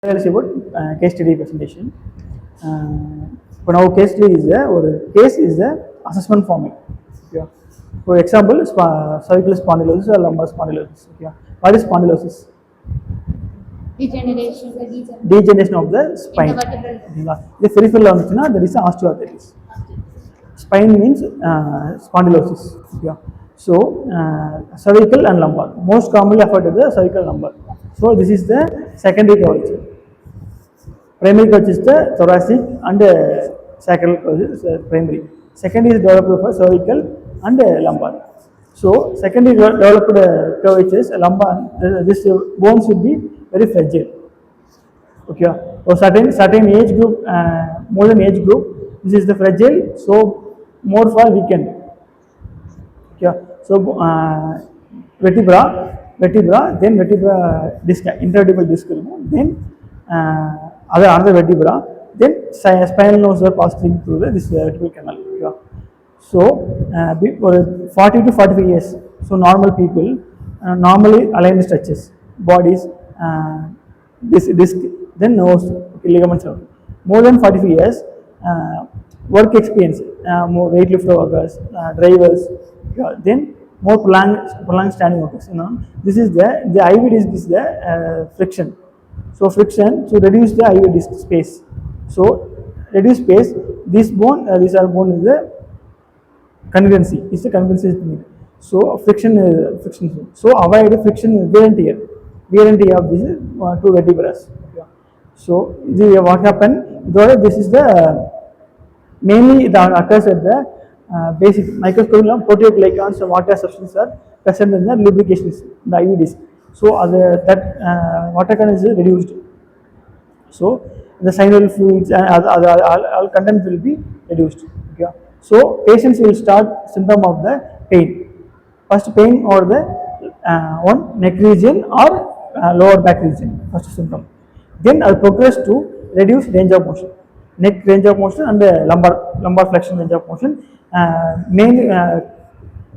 about case study presentation. For now, case study is the assessment format. Okay. For example, cervical spondylosis or lumbar spondylosis. Okay. What is spondylosis? Degeneration of the spine. The peripheral there is osteoarthritis. Spine means spondylosis. Okay. So, cervical and lumbar. Most commonly affected the cervical lumbar. So, this is the secondary curvature. Primary curvature is the thoracic and sacral curvature is primary. Secondary is developed for cervical and lumbar. So, secondary developed curvatures, lumbar, this bone should be very fragile. Okay, for certain age group, more than age group, this is the fragile, so more for weakened. Okay, so vertebra, then vertebra disc, intervertebral disc, then another vertebra, then spinal nerves are passing through this vertebral canal. Yeah. So, 40 to 45 years, so normal people normally aligned structures, bodies, this disc, then nerves, ligaments. More than 45 years, work experience, more weightlifter workers, drivers, then more prolonged standing workers. This is the IV disc is the friction. So friction to reduce the IV disc space. So reduce space. This bone, this bone is the congruency. Is the congruency. So friction is friction. So avoid friction wear and tear. Wear and tear of these two vertebrae. So what happened? This is the mainly it occurs at the basic microscopic proteoglycans and water substances are present in the lubrications, the IV disc. So that water content is reduced. So the synovial fluids and all content will be reduced. Okay. So patients will start symptom of the pain. First pain or the one neck region or lower back region. First symptom. Then I'll progress to reduce range of motion, neck range of motion and the lumbar flexion range of motion. Mainly,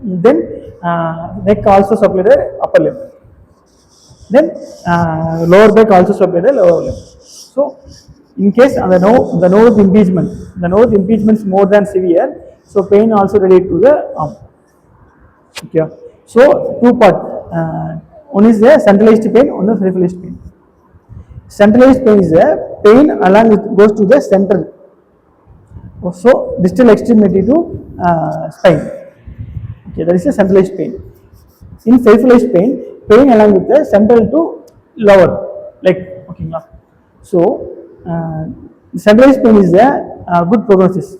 then neck also supply the upper limb. Then lower back also supply the lower limb. So, in case the nerve impingement is more than severe, so pain also related to the arm. Okay. So, two part. One is the centralized pain, one is peripheralized pain. Centralized pain is the pain along with goes to the center. So distal extremity to spine. Okay, that is a centralized pain. In peripheralized pain along with the central to lower leg. Okay, so centralized pain is the good prognosis.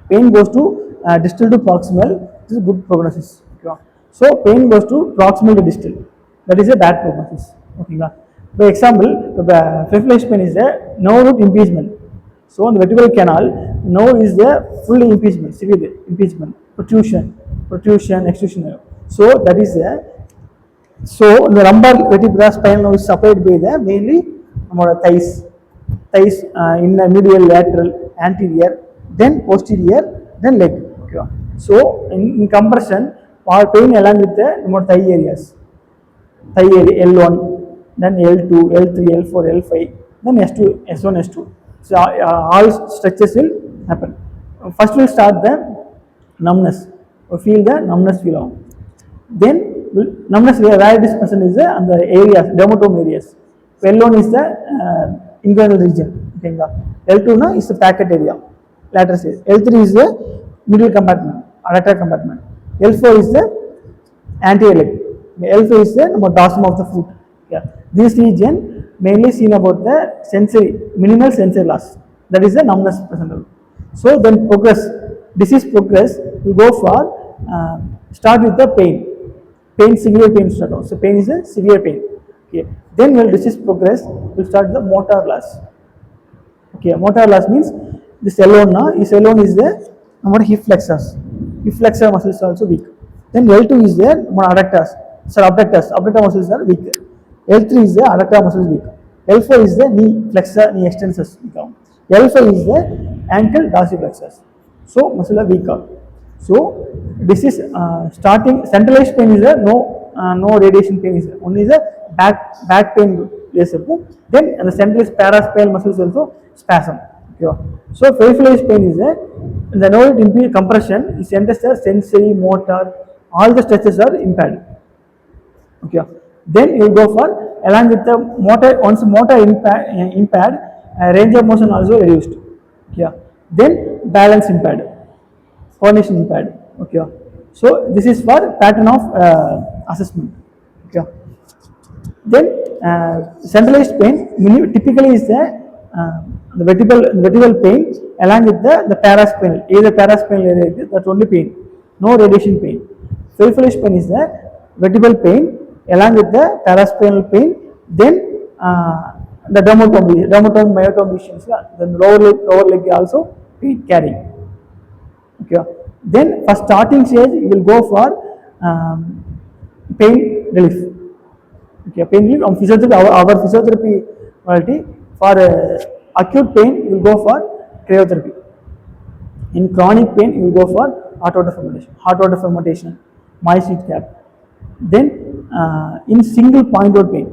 Pain goes to distal to proximal. This is good prognosis. Okay. So pain goes to proximal to distal. That is a bad prognosis. Okay. By example, the peripheralized pain is the nerve root impingement. So, on the vertebral canal, nerve is the fully impingement, severe impingement, protrusion, extrusion. So, that is the the lumbar vertebra spinal nerve is supplied by the mainly thighs in the medial, lateral, anterior, then posterior, then leg. Okay. So, in compression, pain along with the thigh areas, thigh area L1. Then L2, L3, L4, L5, then S2, S1, S2. So all structures will happen. First we'll start the numbness. We'll feel the numbness feel on. Then numbness where this person is on the areas, dermatome areas. L1 is the inguinal region. L2 is the packet area, lateral stage. L3 is the middle compartment, adductor compartment. L4 is the anterior leg. L5 is the dorsum of the foot. Yeah. This region mainly seen about the minimal sensory loss. That is the numbness present. So then disease progress will go for start with the pain, severe pain start out. So pain is a severe pain. Okay. Then when disease progress, will start the motor loss. Okay, motor loss means this L1 is the hip flexors. Hip flexor muscles are also weak. Then L2 is there adductors. So abductors muscles are weak. L3 is the adductor muscles weak. L4 is the knee flexor, knee extensors. L5 is the ankle dorsiflexors. So muscle are weaker. So this is starting centralized pain is no radiation pain is only the back pain place இருக்கும். Then the central paraspinal muscles also spasm. Okay. So peripheral pain is the node impede compression is enters the sensory, motor, all the stretches are impaired. Okay. Then you go for along with the motor, once motor impaired, range of motion also reduced. Okay. Then balance impaired, coordination impaired. Okay. So this is for pattern of assessment. Okay. Then centralized pain typically is the vertebral pain along with the paraspinal. Either paraspinal area, that's only pain, no radiation pain. Peripheral pain is the vertebral pain along with the paraspinal pain. Then the dermatome myotome lesions, the lower leg also pain carrying. Okay. Then for starting stage, you will go for pain relief. Okay, pain relief on physiotherapy. Our physiotherapy quality for acute pain, you will go for cryotherapy. In chronic pain, you will go for hot water fermentation, moist heat cap. Then in single point of pain,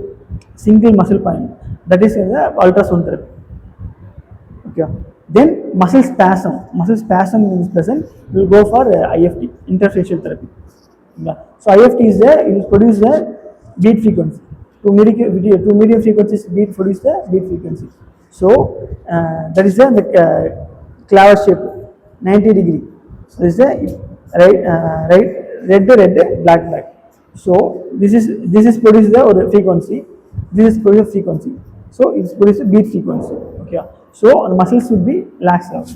single muscle pain, that is the ultrasound therapy. Okay. Then muscle spasm is present, we will go for IFT, interfacial therapy. Yeah. So IFT is it will produce the beat frequency. Two medium frequencies beat produce the beat frequency. So that is the clava shape, 90 degree. So this is the red, black. So this is produce the frequency. This is produce frequency. So it's produce a beat frequency. Okay. So the muscles will be relaxed out.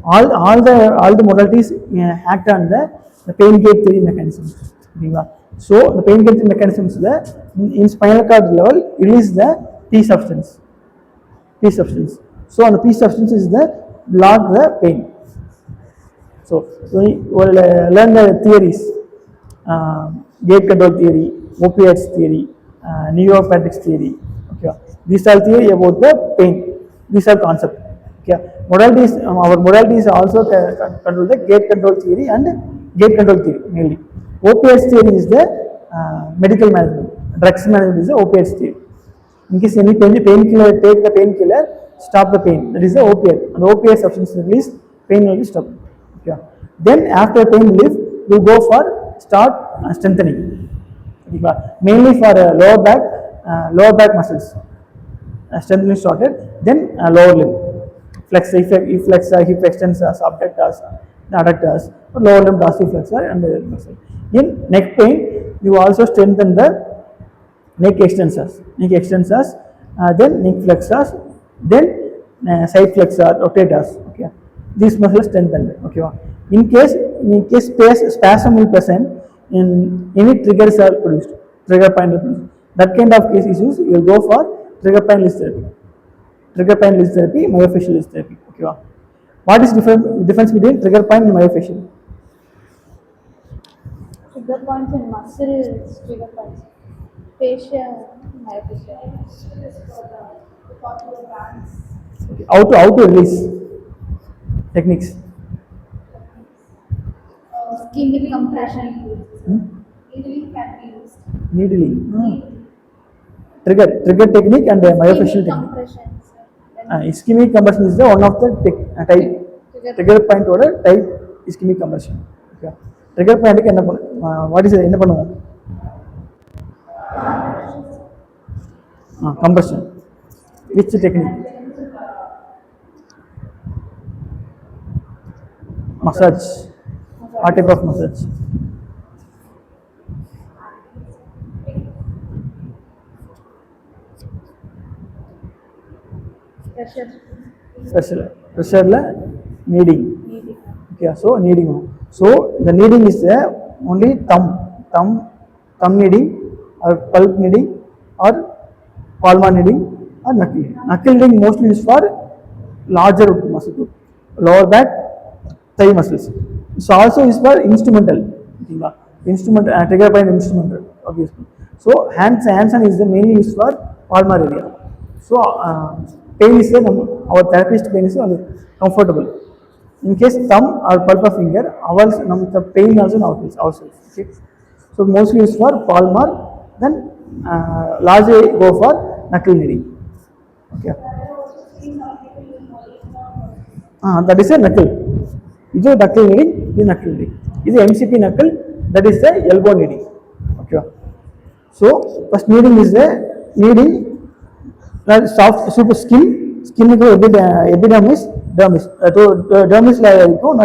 All the modalities act on the pain gate theory mechanisms. So the pain gate theory mechanisms in spinal cord level release the P substance. So on the P substance is the block the pain. So we will learn the theories, gate control theory, opiates theory, neuropathics theory. Okay, these are theory about the pain. These are concepts. Okay, modalities. Our modalities also control the gate control theory and gate control theory mainly. Opiates theory is the medical management. Drugs management is the opiates theory. In case any painkiller, take the painkiller, stop the pain. That is the opiate. And the opiate substance release, pain will be stopped. Okay. Then after pain relief, we go for start strengthening. Okay. Mainly for lower back muscles. Strengthening started. Then lower limb. Flex, hip extensors, abductors, adductors, lower limb dorsiflexor and muscle. In neck pain, you also strengthen the neck extensors, then neck flexors, then side flexor, rotators. Okay, these muscles strengthened. Okay, in case spasm will present, in any triggers are produced, trigger point are produced. That kind of case issues, you will go for trigger point list therapy, myofascial list therapy. Okay, what is difference between trigger point and myofascial? Trigger points and muscle trigger points. Facial, myofascial. Okay. How to release techniques? Ischemic compression. Needling can be used. Needling. Trigger technique and myofascial technique. Ischemic compression is the one of the type. Trigger point order type ischemic compression. Okay. Trigger point என்ன what is என்ன பண்ணுவோம்? Compression. Which technique? Massage. What type of massage? Pressure kneading. Okay, so kneading. So the kneading is only thumb kneading or pulp kneading or palmar kneading or knuckle. Knuckle kneading mostly is for larger muscle group, lower back, thigh muscles. So also is for instrumental. Trigger point instrumental, obviously. So hands on is the mainly used for palmar area. So pain is our therapist pain is comfortable. In case thumb or pulp of finger, the pain also ourselves. Okay. So mostly used for palmar, then largely go for knuckle kneading. Okay. That is a knuckle. This is knuckle kneading. This is knuckle kneading. This is MCP knuckle. That is the elbow kneading. Okay. So first kneading is the kneading soft super skin epidermis dermis. So dermis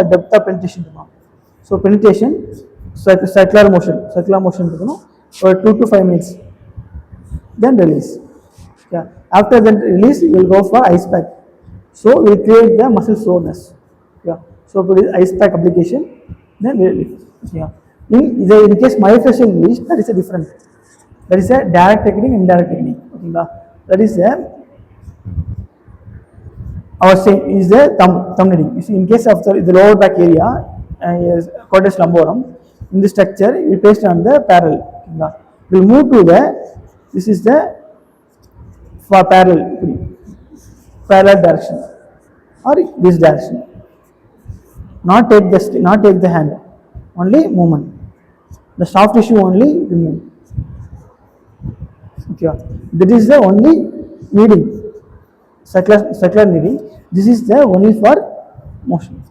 depth of penetration. So penetration circular motion for 2 to 5 minutes. Then release. Yeah. After that release, we will go for ice pack. So we will create the muscle soreness. Yeah. So for this ice pack application, then release. Yeah. In case myofascial release, that is a different. That is a direct technique, indirect technique. Okay. That is a our same is the thumb kneading. You see, in case of the lower back area, quadratus lumborum, in the structure, we paste on the parallel. We will move to the. This is the for parallel direction or this direction. Not take the hand, only movement. The soft tissue only remove. Okay, that is the only kneading, circular kneading. This is the only for motion.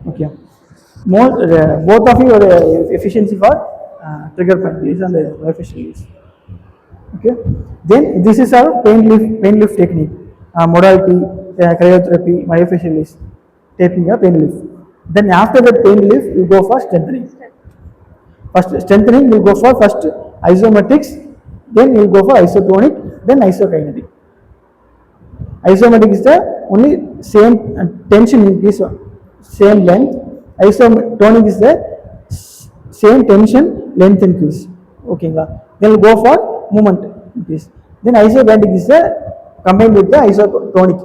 Okay, both of you are efficiency for trigger point release and efficient release. Okay, then this is our pain lift technique, modality, cryotherapy, myofascial release, taping a pain lift. Then after the pain lift, you go for strengthening. First strengthening, you go for first isometrics, then you go for isotonic, then isokinetic. Isometric is the only same tension increase, same length. Isotonic is the same tension length increase. Okay, then we'll go for movement increase. Then isokinetic is the combined with the isotonic.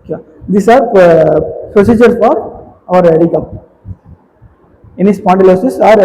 Okay. These are procedures for our recap. Any spondylosis or